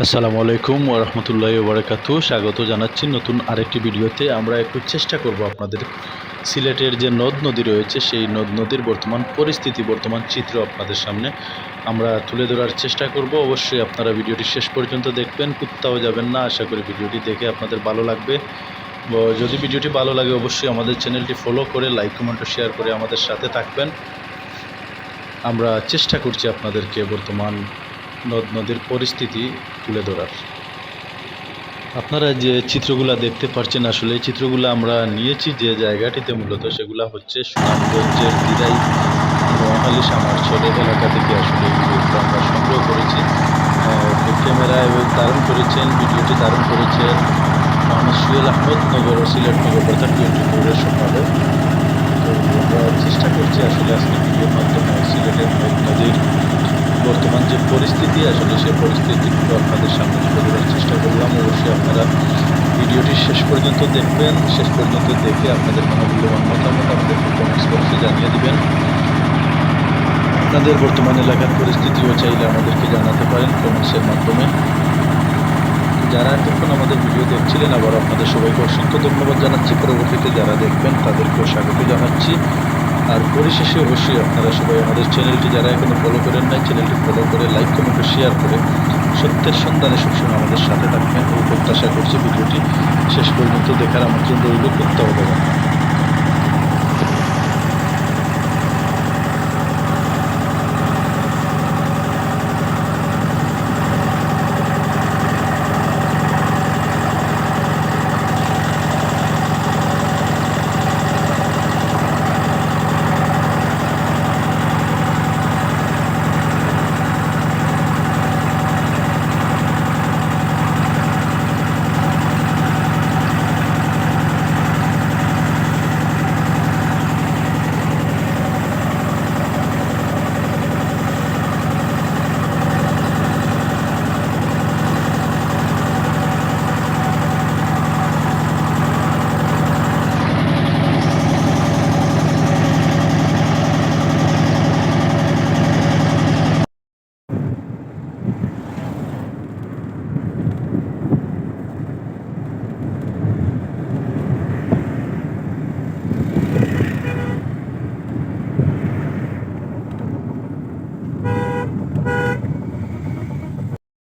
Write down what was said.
আসসালামু আলাইকুম ওয়া রাহমাতুল্লাহি ওয়া বারাকাতুহু। স্বাগত জানাচ্ছি নতুন আরেকটি ভিডিওতে। আমরা একটু চেষ্টা করব আপনাদের সিলেটের যে নদ-নদী রয়েছে সেই নদ-নদীর বর্তমান পরিস্থিতি, বর্তমান চিত্র আপনাদের সামনে আমরা তুলে ধরার চেষ্টা করব। অবশ্যই আপনারা ভিডিওটি শেষ পর্যন্ত দেখবেন, কোত্থাও যাবেন না। আশা করি ভিডিওটি দেখে আপনাদের ভালো লাগবে। যদি ভিডিওটি ভালো লাগে অবশ্যই আমাদের চ্যানেলটি ফলো করে লাইক, কমেন্ট ও শেয়ার করে আমাদের সাথে থাকবেন। আমরা চেষ্টা করছি আপনাদেরকে বর্তমান নদ-নদীর পরিস্থিতি তুলে ধরার। আপনারা যে চিত্রগুলা দেখতে পাচ্ছেন আসলে এই চিত্রগুলো আমরা নিয়েছি যে জায়গাটিতে, মূলত সেগুলা হচ্ছে সুনামগঞ্জের দিরাই নোয়াখালী সামারছড়ি এলাকা থেকে আসলে এই ভিডিওগুলো আমরা সংগ্রহ করেছি। ক্যামেরায় ধারণ করেছেন, ভিডিওটি ধারণ করেছেন মোহাম্মদ সুহেল আহমদ, নগর সিলেট নগর প্রধান 24-এর সকালে। তো আমরা চেষ্টা করছি আসলে আজকে ভিডিওর মাধ্যমে সিলেটের নদীর বর্তমান যে পরিস্থিতি আসলে সেই পরিস্থিতিগুলো আপনাদের সামনে তুলে ধরার চেষ্টা করলাম। অবশ্যই আপনারা ভিডিওটি শেষ পর্যন্ত দেখবেন, শেষ পর্যন্ত দেখে আপনাদের মূল্যবান মতামত আমাদেরকে কমেন্টস বক্সে জানিয়ে দিবেন। আপনাদের বর্তমান এলাকার পরিস্থিতিও চাইলে আমাদেরকে জানাতে পারেন কমেন্টসের মাধ্যমে। যারা এতক্ষণ আমাদের ভিডিও দেখছিলেন আবার আপনাদের সবাইকে অসংখ্য ধন্যবাদ জানাচ্ছি। পরবর্তীতে যারা দেখবেন তাদেরকেও স্বাগত জানাচ্ছি। আর পরিশেষে অবশ্যই আপনারা সবাই আমাদের চ্যানেলটি যারা এখনও ফলো করেন নাই, চ্যানেলটি ফলো করে লাইক, কমেন্ট ও শেয়ার করে সত্যের সন্ধানে সবসময় আমাদের সাথে থাকবেন এই প্রত্যাশা করছি। ভিডিওটি শেষ পর্যন্ত দেখার আমন্ত্রণ রইল, কোথাও যাবেন না।